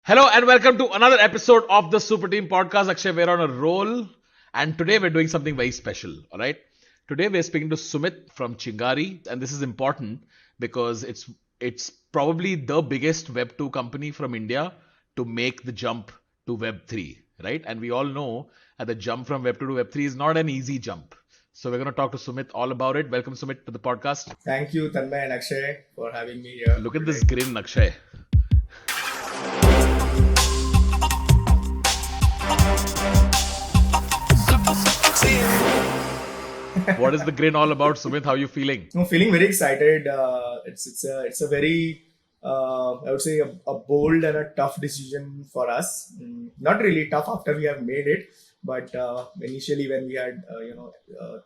Hello and welcome to another episode of the Super Team Podcast. Akshay, we're on a roll, and today we're doing something very special. All right, today we're speaking to Sumit from Chingari, and this is important because it's probably the biggest Web 2 company from India to make the jump to Web 3. Right, and we all know that the jump from Web 2 to Web 3 is not an easy jump. So we're going to talk to Sumit all about it. Welcome, Sumit, to the podcast. Thank you, Tanmay and Akshay, for having me here Look at today. this grin, Akshay. What is the grin all about, Sumit? How are you feeling? I'm feeling very excited. It's a very I would say a bold and a tough decision for us. Not really tough after we have made it, but initially when we had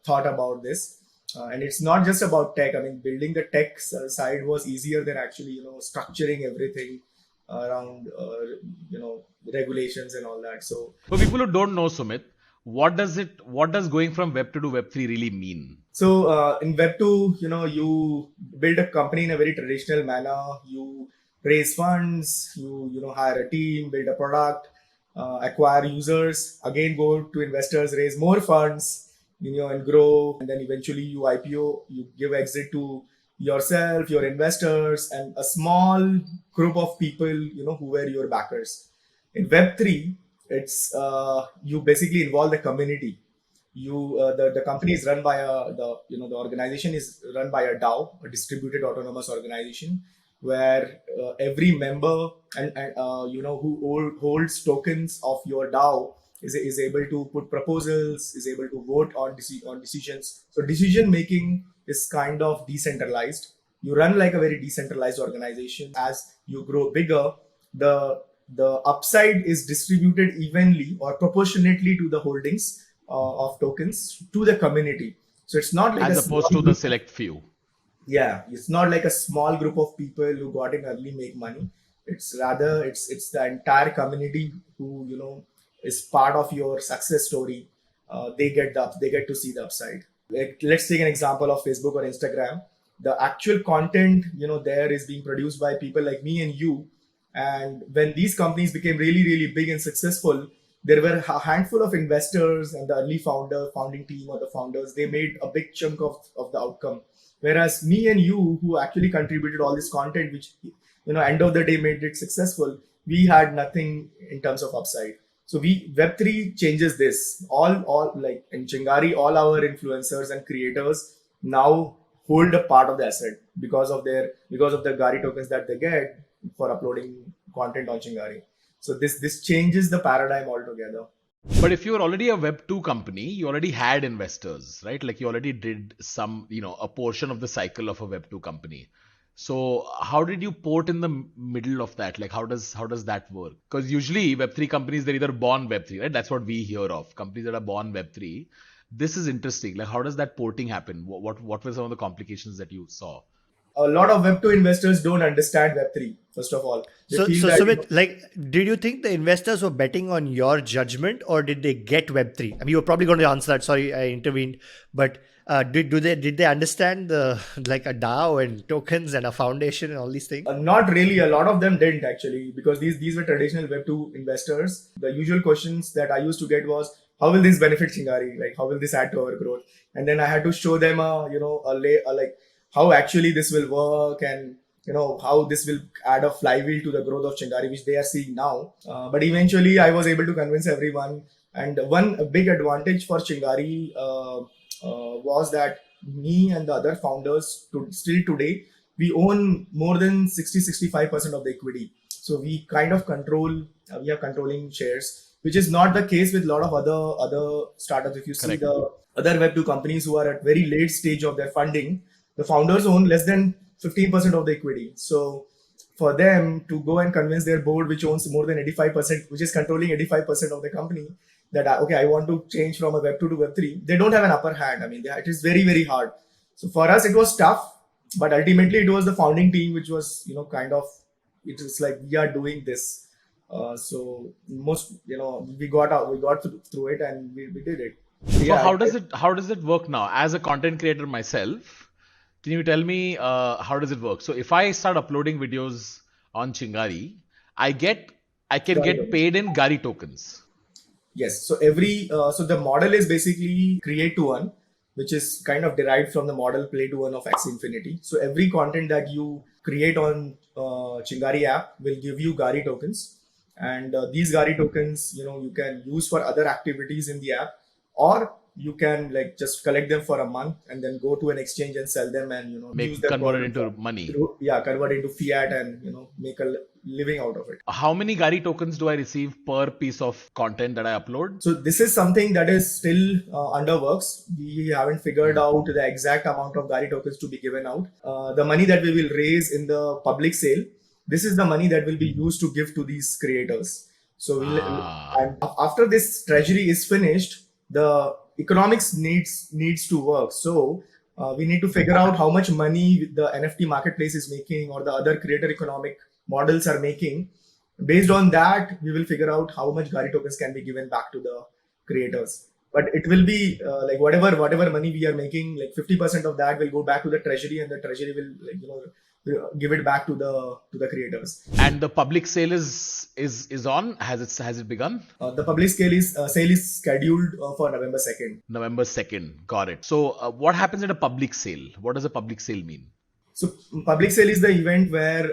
thought about this, and it's not just about tech. I mean, building the tech side was easier than actually structuring everything around regulations and all that. So For people who don't know, Sumit, what does going from Web 2 to Web 3 really mean? So in Web 2, you build a company in a very traditional manner. You raise funds, you hire a team, build a product, acquire users, again go to investors, raise more funds, and grow. And then eventually you IPO, you give exit to yourself, your investors, and a small group of people, who were your backers. In Web 3, it's you basically involve the community. The company is run by the organization is run by a DAO, a distributed autonomous organization, where every member and who holds tokens of your DAO is able to put proposals, is able to vote on decisions. So decision making is kind of decentralized. You run like a very decentralized organization. As you grow bigger, the the upside is distributed evenly or proportionately to the holdings of tokens to the community. So it's not like a As small opposed to the group. select few. Yeah, it's not like a small group of people who got in early make money. It's rather it's the entire community who is part of your success story. They get to see the upside. Like, let's take an example of Facebook or Instagram. The actual content there is being produced by people like me and you. And when these companies became really big and successful, there were a handful of investors and the early founding team or the founders. They made a big chunk of the outcome. Whereas me and you, who actually contributed all this content, which end of the day made it successful, we had nothing in terms of upside. So we Web3 changes this. All like in Chingari, all our influencers and creators now hold a part of the asset because of the Gari tokens that they get for uploading content on Chingari. So this changes the paradigm altogether. But if you were already a Web 2 company, you already had investors, right? Like you already did some, a portion of the cycle of a Web 2 company. So how did you port in the middle of that? Like how does that work? Because usually Web 3 companies, they're either born Web 3, right? That's what we hear of. Companies that are born Web 3. This is interesting. Like how does that porting happen? What were some of the complications that you saw? A lot of Web2 investors don't understand Web3, first of all. They So, feel so that, Sumit, like, did you think the investors were betting on your judgment, or did they get Web3? I mean, you were probably going to answer that. Sorry, I intervened. But did they understand the like a DAO and tokens and a foundation and all these things? not really, a lot of them didn't actually, because these were traditional Web2 investors. The usual questions that I used to get was, how will this benefit Chingari? Like, how will this add to our growth? And then I had to show them like how actually this will work, and how this will add a flywheel to the growth of Chingari, which they are seeing now. But eventually, I was able to convince everyone. And one big advantage for Chingari was that me and the other founders, still today, we own more than 60-65% of the equity. So we kind of we are controlling shares, which is not the case with a lot of other startups. If you see Correct. the other Web2 companies who are at very late stage of their funding, the founders own less than 15% of the equity. So for them to go and convince their board, which owns more than 85%, which is controlling 85% of the company, that okay, I want to change from a Web2 to Web3, they don't have an upper hand. I mean, it is very hard. So for us, it was tough, but ultimately it was the founding team which was kind of, it was like, we are doing this. So most we got through it, and we did it. So Yeah, how does it work now? As a content creator myself, can you tell me how does it work? So if I start uploading videos on Chingari, I get I can Gari get tokens. paid in Gari tokens. Yes. So so the model is basically create to earn, which is kind of derived from the model play to earn of Axie Infinity. So every content that you create on Chingari app will give you Gari tokens, and these Gari tokens, you can use for other activities in the app, or you can like just collect them for a month and then go to an exchange and sell them, and use them Convert it into money. convert into fiat, and make a living out of it. How many Gari tokens do I receive per piece of content that I upload? So this is something that is still under works. We haven't figured out the exact amount of Gari tokens to be given out. The money that we will raise in the public sale, this is the money that will be used to give to these creators. So and after this treasury is finished, the economics needs to work. So we need to figure out how much money the NFT marketplace is making, or the other creator economic models are making. Based on that, we will figure out how much Gari tokens can be given back to the creators. But it will be like whatever money we are making, like 50% of that will go back to the treasury, and the treasury will give it back to the creators. And the public sale is on. Has it begun? The public sale is scheduled for November 2nd. November 2nd. Got it. So what happens at a public sale? What does a public sale mean? So public sale is the event where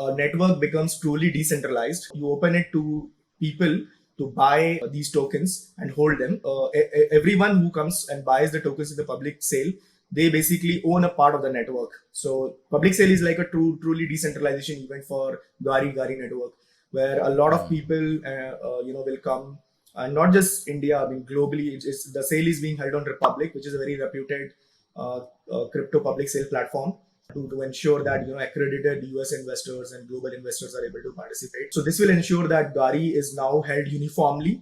a network becomes truly decentralized. You open it to people to buy these tokens and hold them. Everyone who comes and buys the tokens in the public sale, they basically own a part of the network. So public sale is like a truly decentralization event for Gari network, where a lot of people will come, and not just India. I mean, globally, the sale is being held on Republic, which is a very reputed crypto public sale platform, to ensure that accredited US investors and global investors are able to participate. So this will ensure that Gari is now held uniformly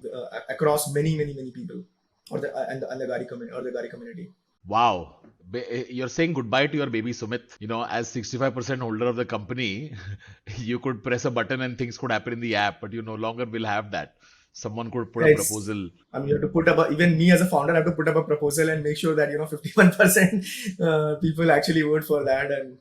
across many people, or the Gari community, or the Gari community. Wow. You're saying goodbye to your baby Sumit. As 65% holder of the company, you could press a button and things could happen in the app, but you no longer will have that. Someone could put a proposal. I mean, you have to put up even me as a founder, I have to put up a proposal and make sure that 51% people actually vote for that. And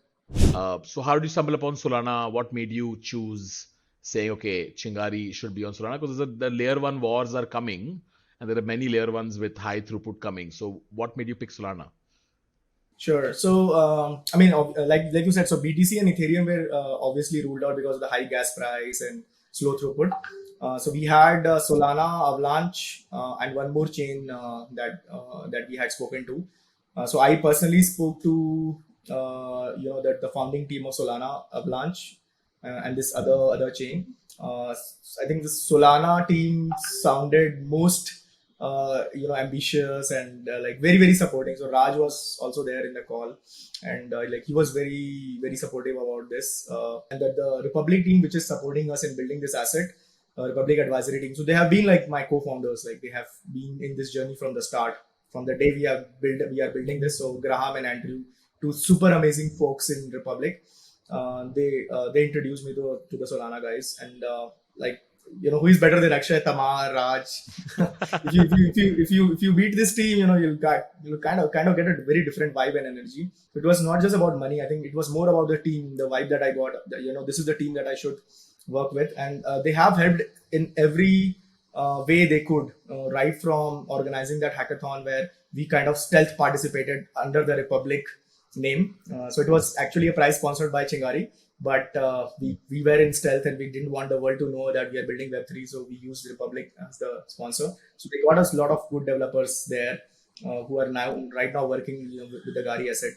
so how did you stumble upon Solana? What made you choose saying, okay, Chingari should be on Solana? Because the layer 1 wars are coming, and there are many layer 1s with high throughput coming. So what made you pick Solana? Sure. So, I mean, like you said, so BTC and Ethereum were obviously ruled out because of the high gas price and slow throughput. So we had Solana, Avalanche, and one more chain that we had spoken to. So I personally spoke to the founding team of Solana, Avalanche, and this other chain. I think the Solana team sounded most ambitious and like very supporting. So Raj was also there in the call, and like he was very supportive about this. And that the Republic team, which is supporting us in building this asset, Republic advisory team. So they have been like my co-founders. Like they have been in this journey from the start, from the day we are building this. So Graham and Andrew, two super amazing folks in Republic. They introduced me to the Solana guys, and who is better than Akshay, Tamar, Raj? if you beat this team, you'll kind of get a very different vibe and energy. It was not just about money. I think it was more about the team, the vibe that I got. This is the team that I should work with, and they have helped in every way they could, right from organizing that hackathon where we kind of stealth participated under the Republic name. So it was actually a prize sponsored by Chingari, but we were in stealth and we didn't want the world to know that we are building Web3, so we used Republic as the sponsor. So they got us a lot of good developers there who are right now working with the Gari asset.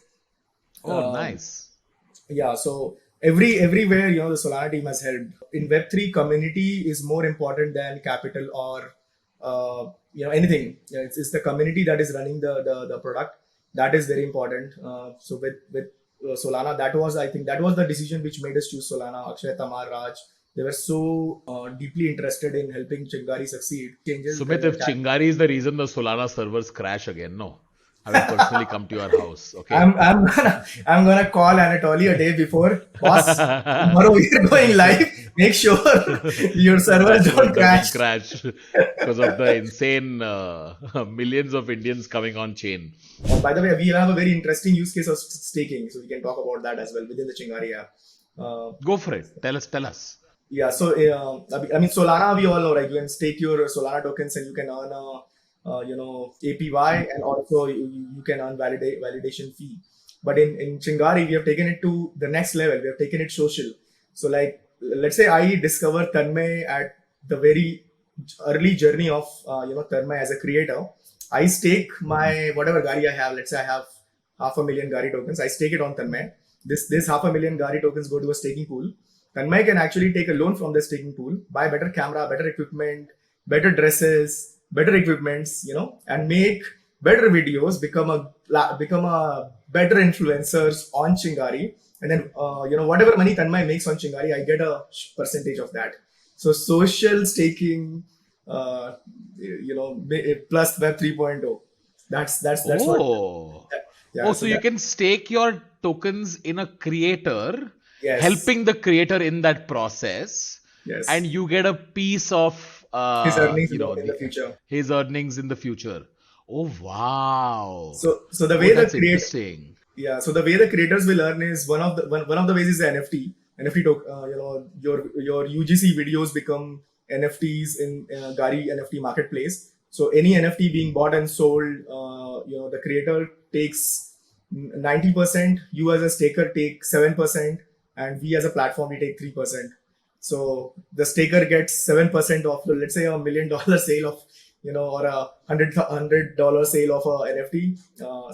Oh, nice. Yeah, so everywhere the Solana team has helped. In Web3, community is more important than capital or anything. It's the community that is running the product. That is very important. So with Solana, I think that was the decision which made us choose Solana. Akshay, Tamar, Raj, they were so deeply interested in helping Chingari succeed. Sumit, if Chingari is the reason the Solana servers crash again, no, I will personally come to your house. Okay, I'm gonna call Anatoly a day before. Boss, tomorrow we are going live. Make sure your servers don't crash because of the insane millions of Indians coming on chain. By the way, we have a very interesting use case of staking, so we can talk about that as well within the Chingari app. Go for it. Tell us. Yeah, so I mean Solana, we all know, right? You can stake your Solana tokens and you can earn a APY, and also you can earn validation fee. But in Chingari, we have taken it to the next level. We have taken it social. So like, let's say I discover Tanmay at the very early journey of Tanmay as a creator. I stake my whatever Gari I have. Let's say I have 500,000 Gari tokens. I stake it on Tanmay. This 500,000 Gari tokens go to a staking pool. Tanmay can actually take a loan from the staking pool, buy better camera, better equipment, better dresses, better equipments, and make better videos, become a better influencers on Chingari, and then whatever money Tanmay makes on Chingari, I get a percentage of that. So social staking, plus Web 3.0. That's what. Oh. Yeah. Oh, So so you that can stake your tokens in a creator, yes, helping the creator in that process, and yes. you get a piece of His earnings you know in the the future. his earnings in the future. Oh wow. So the Oh, way the that's create interesting. Yeah, so the way the creators will earn is one of the ways is the NFT. NFT token, your UGC videos become NFTs in Gari NFT marketplace. So any NFT being bought and sold, the creator takes 90%. You as a staker take 7%, and we as a platform we take 3%. So the staker gets 7% of the, let's say, $1 million sale of, or a $100 sale of a NFT.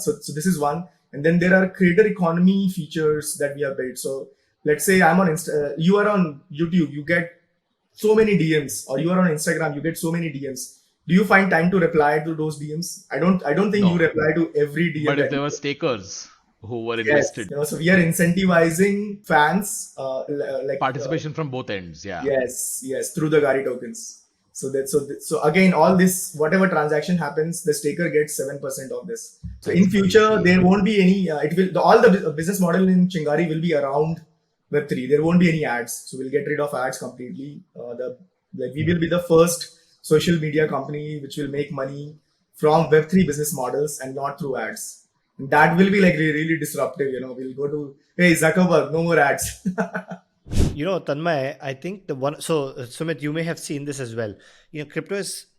So this is one, and then there are creator economy features that we have built. So let's say I'm on you are on YouTube, you get so many DMs, or you are on Instagram, you get so many DMs. Do you find time to reply to those DMs? I don't think you No. reply to every DM But if that there you were get. stakers who were Yes, invested, so we are incentivizing fans, participation from both ends, yeah. yes, through the Gari tokens. So again, all this, whatever transaction happens, the staker gets 7% of this. So That's in future, there crazy. won't be any. All the business model in Chingari will be around Web3. There won't be any ads. So we'll get rid of ads completely. We will be the first social media company which will make money from Web3 business models and not through ads. And that will be like really disruptive. We'll go to, hey Zuckerberg, no more ads. Tanmay, I think the one. So, Sumit, you may have seen this as well. Crypto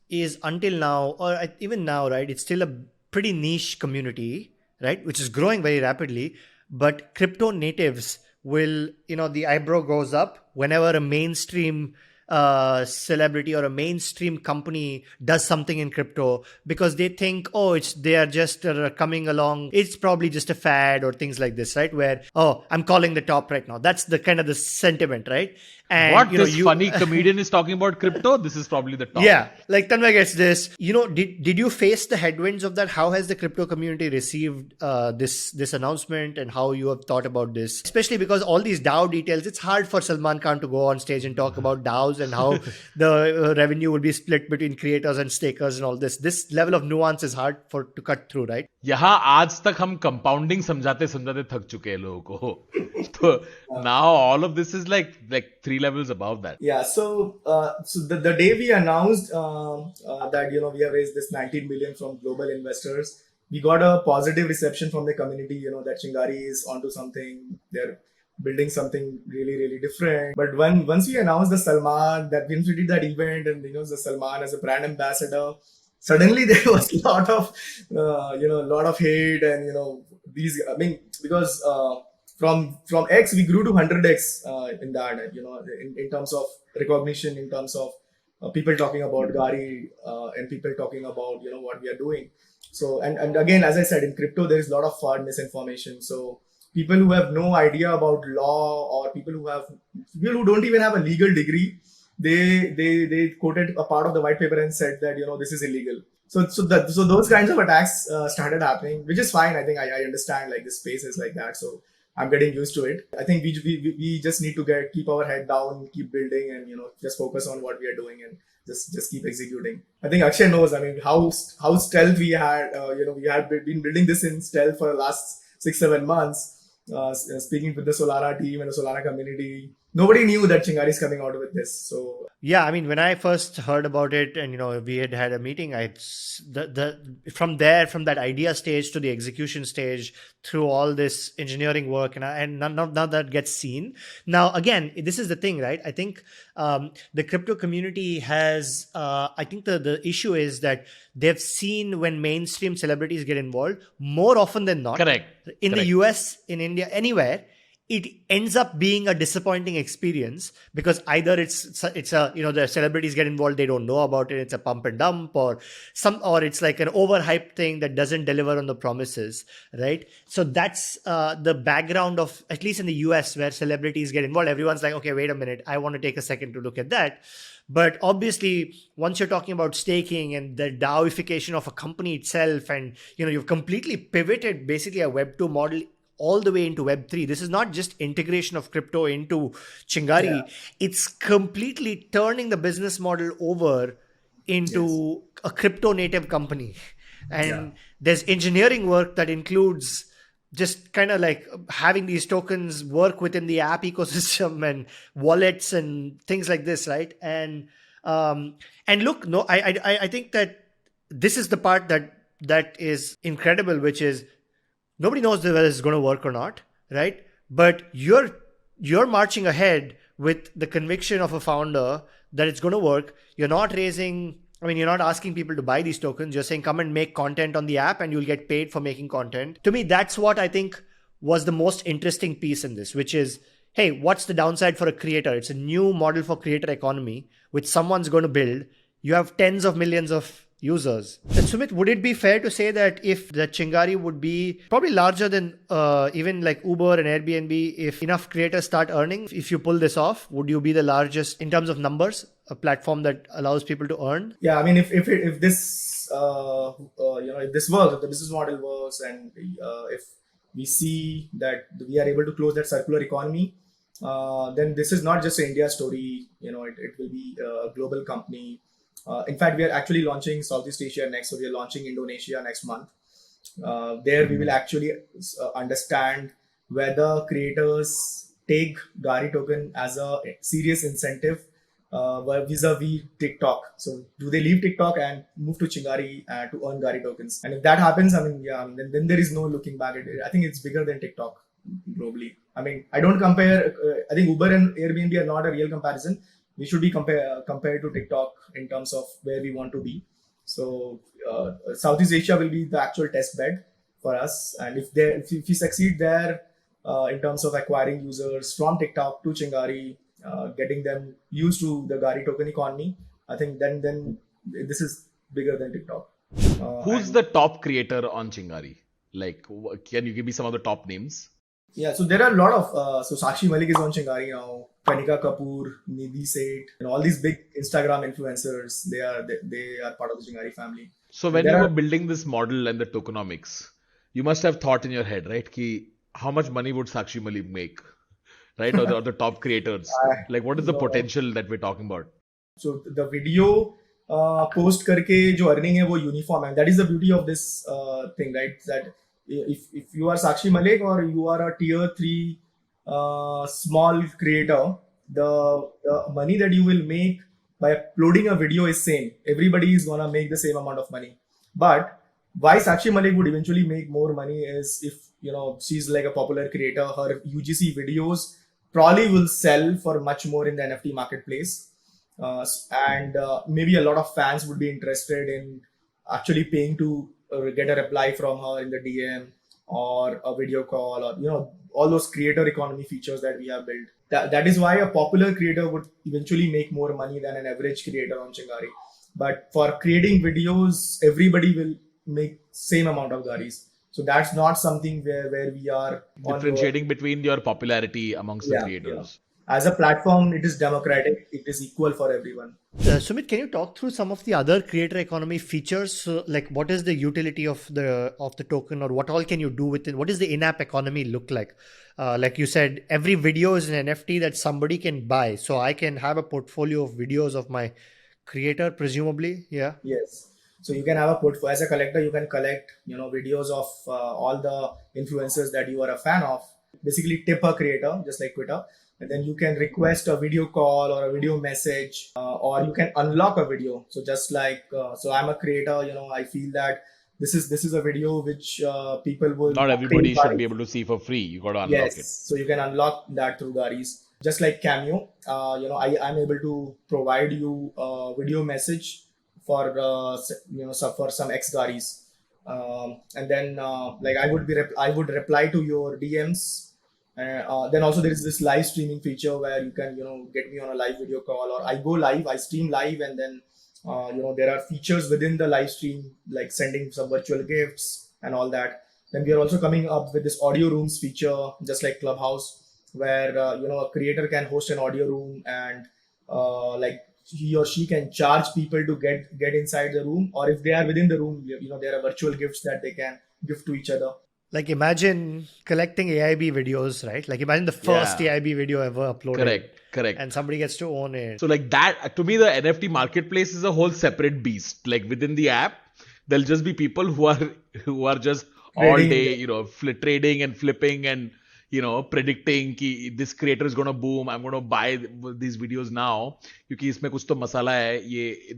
is until now, or even now, right? It's still a pretty niche community, right? Which is growing very rapidly. But crypto natives will, the eyebrow goes up whenever a mainstream celebrity or a mainstream company does something in crypto, because they think, oh, they are just coming along, it's probably just a fad or things like this, right? Where, oh, I'm calling the top right now. That's the kind of the sentiment, right? And What this you funny comedian is talking about crypto, this is probably the top. yeah, like Tanmay gets this. Did you face the headwinds of that? How has the crypto community received this announcement, and how you have thought about this? Especially because all these DAO details, it's hard for Salman Khan to go on stage and talk about DAOs and how the revenue will be split between creators and stakers and all this. This level of nuance is hard to cut through, right? यहाँ आज तक हम compounding समझाते समझाते थक चुके हैं लोगों को. तो now all of this is like 3 levels above that. Yeah, so the day we announced that we have raised this 19 million from global investors, we got a positive reception from the community. That Chingari is onto something. They're building something really really different. But once we announced the Salman, that once we did that event, and the Salman as a brand ambassador, suddenly there was a lot of hate, and these. I mean, because from X we grew to 100x in that, in terms of recognition, in terms of people talking about Gari, and people talking about what we are doing. So and again, as I said, in crypto there is a lot of fraud, misinformation. So people who have no idea about law, or people who don't even have a legal degree, they quoted a part of the white paper and said that this is illegal. So those kinds of attacks started happening, which is fine. I think I understand, like, this space is like that. So I'm getting used to it. I think we just need to keep our head down, keep building, and just focus on what we are doing, and just keep executing. I think Akshay knows. I mean, how stealth we had. We had been building this in stealth for the last 6-7 months. Speaking with the Solana team and the Solana community, nobody knew that Chingari is coming out with this. So Yeah, I mean, when I first heard about it, and we had a meeting, the from there, from that idea stage to the execution stage, through all this engineering work, and now that gets seen. Now, again, this is the thing, right? I think the crypto community has. I think the issue is that they've seen when mainstream celebrities get involved more often than not. Correct. In the Correct. US, in India, anywhere, it ends up being a disappointing experience because either it's a the celebrities get involved, they don't know about it, it's a pump and dump, or it's like an overhyped thing that doesn't deliver on the promises, right? So that's the background of, at least in the US, where celebrities get involved. Everyone's like, okay, wait a minute, I want to take a second to look at that. But obviously, once you're talking about staking and the DAOification of a company itself, and you've completely pivoted basically a Web2 model all the way into Web3. This is not just integration of crypto into Chingari. Yeah. It's completely turning the business model over into a crypto native company. And there's engineering work that includes just kind of like having these tokens work within the app ecosystem and wallets and things like this, right? And look, no, I think that this is the part that is incredible, which is nobody knows whether it's going to work or not, right? But you're marching ahead with the conviction of a founder that it's going to work. You're not asking people to buy these tokens. You're saying, come and make content on the app and you'll get paid for making content. To me, that's what I think was the most interesting piece in this, which is, hey, what's the downside for a creator? It's a new model for creator economy, which someone's going to build. You have tens of millions of users. And Sumit, would it be fair to say that if the Chingari would be probably larger than even like Uber and Airbnb, if enough creators start earning, if you pull this off, would you be the largest in terms of numbers, a platform that allows people to earn? Yeah, I mean, if this if this works, if the business model works, and if we see that we are able to close that circular economy, then this is not just an India story. It will be a global company. In fact, we are actually launching Southeast Asia next. So we are launching Indonesia next month. There we will actually understand whether creators take Gari token as a serious incentive vis-a-vis TikTok. So do they leave TikTok and move to Chingari to earn Gari tokens? And if that happens, then there is no looking back at it. I think it's bigger than TikTok globally. I mean, I don't compare. I think Uber and Airbnb are not a real comparison. We should be compared to TikTok in terms of where we want to be. So Southeast Asia will be the actual test bed for us, and if we succeed there in terms of acquiring users from TikTok to Chingari, getting them used to the Gari token economy, I think then this is bigger than TikTok. Who's the top creator on Chingari? Like, can you give me some of the top names? Yeah, so there are a lot of so Sakshi Malik is on Chingari now. Kanika Kapoor, Nidhi Seth, and all these big Instagram influencers, they are part of the Chingari family. So when you were building this model and the tokenomics, you must have thought in your head, right? Ki how much money would Sakshi Malik make, right? Or the top creators. Like, what is the potential that we're talking about? So the video post करके जो earning है वो uniform है. That is the beauty of this thing, right? That if you are Sakshi Malik or you are a tier 3 small creator, the money that you will make by uploading a video is same. Everybody is gonna make the same amount of money. But why Sakshi Malik would eventually make more money is if she's like a popular creator, her UGC videos probably will sell for much more in the NFT marketplace. And maybe a lot of fans would be interested in actually paying to get a reply from her in the DM or a video call, or all those creator economy features that we have built. That is why a popular creator would eventually make more money than an average creator on Chingari. But for creating videos, everybody will make same amount of Garis. So that's not something where we are differentiating between your popularity amongst the creators. As a platform, it is democratic. It is equal for everyone. Sumit, can you talk through some of the other creator economy features? So, like, what is the utility of the token, or what all can you do with it? What does the in-app economy look like? Like you said, every video is an NFT that somebody can buy. So I can have a portfolio of videos of my creator, presumably. Yeah. Yes. So you can have a portfolio. As a collector, you can collect videos of all the influencers that you are a fan of. Basically, tip a creator, just like Twitter. and then you can request a video call or a video message, or you can unlock a video. So just like so I'm a creator, I feel that this is a video which people will Not obtain everybody by. should be able to see for free. You got to unlock Yes, it. so you can unlock that through Garis. Just like Cameo, I'm able to provide you a video message for for some X Garis, and then like I would reply to your DMs. Then also there is this live streaming feature where you can get me on a live video call, or I go live, I stream live, and then there are features within the live stream like sending some virtual gifts and all that. Then we are also coming up with this audio rooms feature, just like Clubhouse, where a creator can host an audio room, and like he or she can charge people to get inside the room, or if they are within the room, there are virtual gifts that they can give to each other. Like imagine collecting AIB videos, right? Like imagine the first Yeah. AIB video ever uploaded. Correct. And somebody gets to own it. So like that, to me, the NFT marketplace is a whole separate beast. Like within the app, there'll just be people who are just all Trading. day, trading and flipping and predicting कि this creator is gonna boom. I'm gonna buy these videos now क्योंकि इसमें कुछ तो मसाला है. ये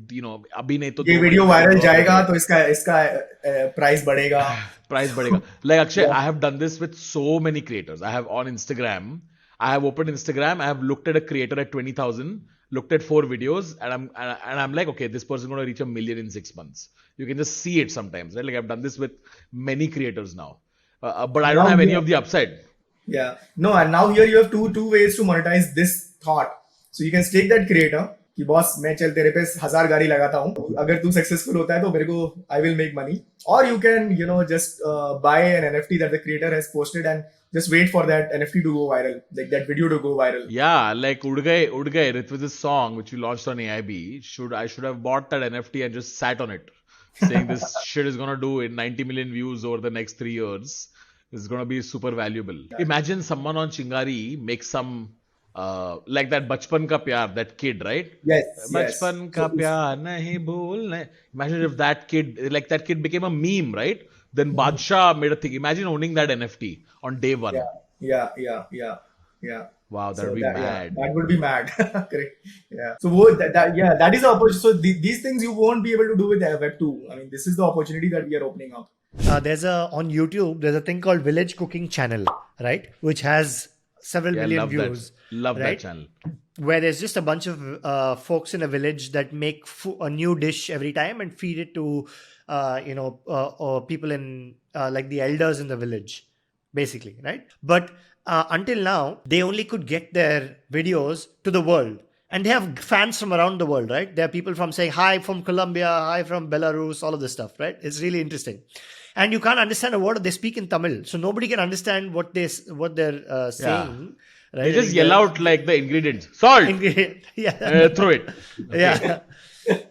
अभी नहीं तो ये 2 वीडियो महीने वायरल बाद जाएगा तो इसका प्राइस बढ़ेगा. price बढ़ेगा. Like Akshay, I have done this with so many creators. I have on Instagram. I have opened Instagram. I have looked at a creator at 20,000, looked at 4 videos, and I'm like, okay, this person is going to reach 1 million in 6 months. You can just see it sometimes, right? Like I've done this with many creators now, but I don't Now have any you- of the upside. Yeah. No, and now here you have two ways to monetize this thought. So you can stake that creator कि boss मैं चल तेरे पे 1000 गाड़ी लगाता हूँ, अगर तू सक्सेसफुल होता है तो मेरे को I will make money. Or you can just buy an NFT that the creator has posted and just wait for that NFT to go viral, like that video to go viral. Yeah, like Ud Gaye, it was this song which we launched on AIB. I should have bought that NFT and just sat on it, saying this shit is gonna do in 90 million views over the next 3 years. It's gonna be super valuable. Imagine someone on Chingari makes some like that Bachpan Ka Pyar, that kid, right? Yes. Bachpan yes. Ka So Pyar Nahi Bhoolna. Imagine if that kid became a meme, right? Then Badshah made a thing. Imagine owning that NFT on day 1. Yeah. Wow, that So would be mad. that would be mad. Correct. Yeah. So that is the opportunity. So these things you won't be able to do with Web2. I mean, this is the opportunity that we are opening up. On YouTube, there's a thing called Village Cooking Channel, right? Which has several Yeah, million love views. that. Love that right? channel. Where there's just a bunch of folks in a village that make a new dish every time and feed it to people in like the elders in the village, basically, right? But until now, they only could get their videos to the world. And they have fans from around the world, right? There are people from saying hi from Colombia, hi from Belarus, all of this stuff, right? It's really interesting. And you can't understand a word they speak in Tamil. So nobody can understand what they're saying. Right? They just yell out like the ingredients. Salt! Yeah. Throw it. Yeah.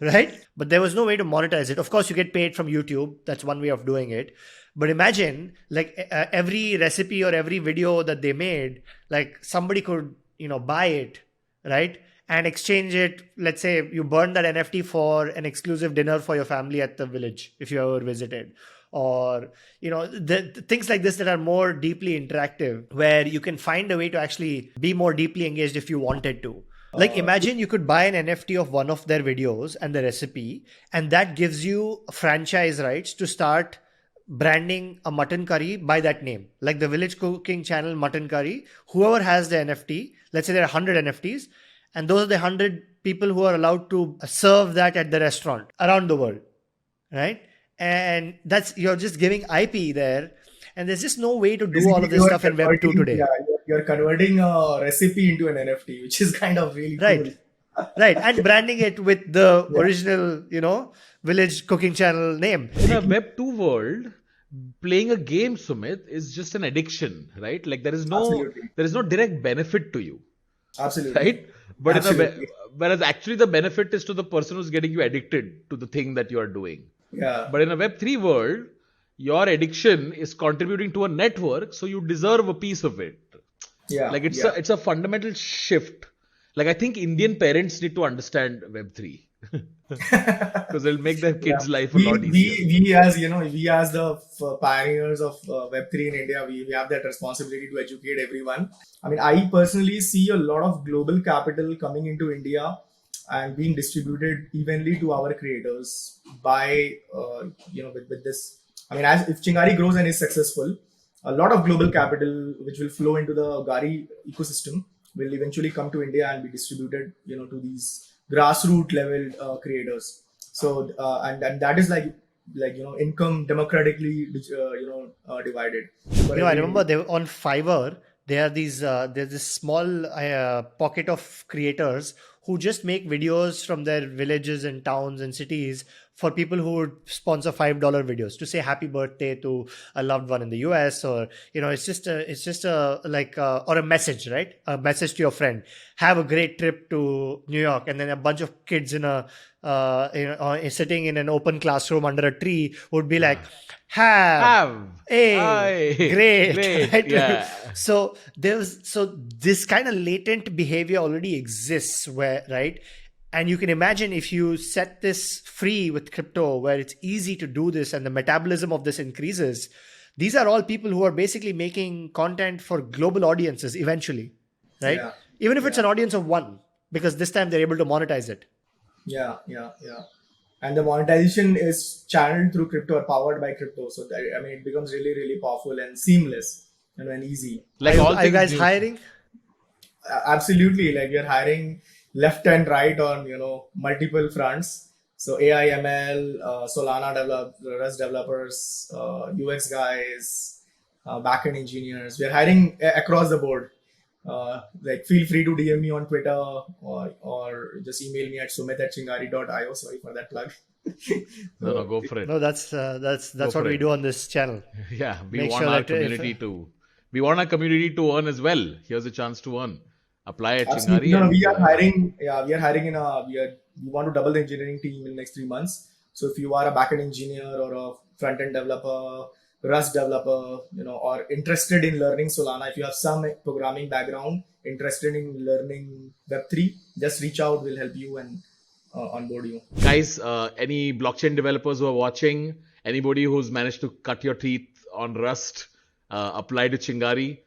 Right? But there was no way to monetize it. Of course, you get paid from YouTube. That's one way of doing it. But imagine like every recipe or every video that they made, like somebody could, buy it, right? And exchange it. Let's say you burn that NFT for an exclusive dinner for your family at the village, if you ever visited. Or, the things like this that are more deeply interactive, where you can find a way to actually be more deeply engaged if you wanted to. Like imagine you could buy an NFT of one of their videos and the recipe, and that gives you franchise rights to start branding a mutton curry by that name. Like the Village Cooking Channel mutton curry, whoever has the NFT, let's say there are 100 NFTs, and those are the 100 people who are allowed to serve that at the restaurant around the world, right? And you're just giving IP there, and there's just no way to do all of this stuff in Web2 today. Yeah, you're converting a recipe into an NFT, which is kind of really Right. cool. Right, and branding it with the original, Village Cooking Channel name. In a Web 2 world, playing a game, Sumit, is just an addiction, right? Like there is no direct benefit to you, Absolutely. right? But Absolutely. whereas actually the benefit is to the person who's getting you addicted to the thing that you are doing. Yeah. But in a Web 3 world, your addiction is contributing to a network, so you deserve a piece of it. Yeah. Like it's a fundamental shift. Like I think Indian parents need to understand Web 3. because it'll make their kids' Yeah. life a lot easier. We as we as the pioneers of Web3 in India, we have that responsibility to educate everyone. I mean, I personally see a lot of global capital coming into India and being distributed evenly to our creators by with this. I mean, as if Chingari grows and is successful, a lot of global capital which will flow into the Gari ecosystem will eventually come to India and be distributed, to these grassroots level creators. So and that is like income democratically divided for I every remember individual. on Fiverr, there's this small pocket of creators who just make videos from their villages and towns and cities for people who would sponsor $5 videos to say happy birthday to a loved one in the US, or it's just a like or a message, right? A message to your friend. Have a great trip to New York, and then a bunch of kids in a sitting in an open classroom under a tree would be like, have Have. hey, Aye. great, Great. right? Yeah. So this kind of latent behavior already exists, where, right? And you can imagine if you set this free with crypto, where it's easy to do this and the metabolism of this increases. These are all people who are basically making content for global audiences eventually, right? Yeah, Even if it's yeah. an audience of one, because this time they're able to monetize it. Yeah. And the monetization is channeled through crypto or powered by crypto. So that, I mean, it becomes really, really powerful and seamless and easy. Are Like you, all are you things guys new. hiring? Absolutely, like we are hiring left and right on multiple fronts. So AI, ML, Solana Rust developers, UX guys, backend engineers. We are hiring across the board. Like feel free to DM me on Twitter or just email me at sumit@chingari.io. Sorry for that plug. No, So, go for it. No, that's Go what for we it. do on this channel. Yeah, Make sure that if we want our community to earn as well. Here's a chance to earn. Apply at absolutely. Chingari No, no, we and are hiring. Yeah, we are hiring we want to double the engineering team in the next 3 months. So if you are a backend engineer or a front end developer, Rust developer, or interested in learning Solana, if you have some programming background, interested in learning Web3, just reach out. We'll help you and onboard you. guys, any blockchain developers who are watching, anybody who's managed to cut your teeth on Rust, apply to Chingari.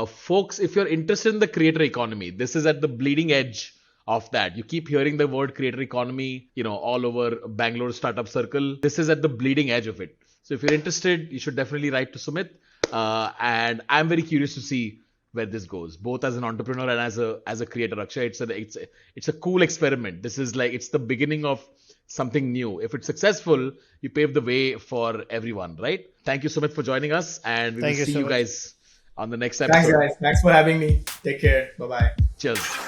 Folks, if you're interested in the creator economy, this is at the bleeding edge of that. You keep hearing the word creator economy, all over Bangalore startup circle. This is at the bleeding edge of it. So if you're interested, you should definitely write to Sumit. And I'm very curious to see where this goes, both as an entrepreneur and as a creator. Akshay, it's a cool experiment. This is like it's the beginning of something new. If it's successful, you pave the way for everyone, right? Thank you, Sumit, for joining us, and we will thank you see so you much. guys on the next Thanks, episode. guys. Thanks for having me. Take care. Bye bye. Cheers.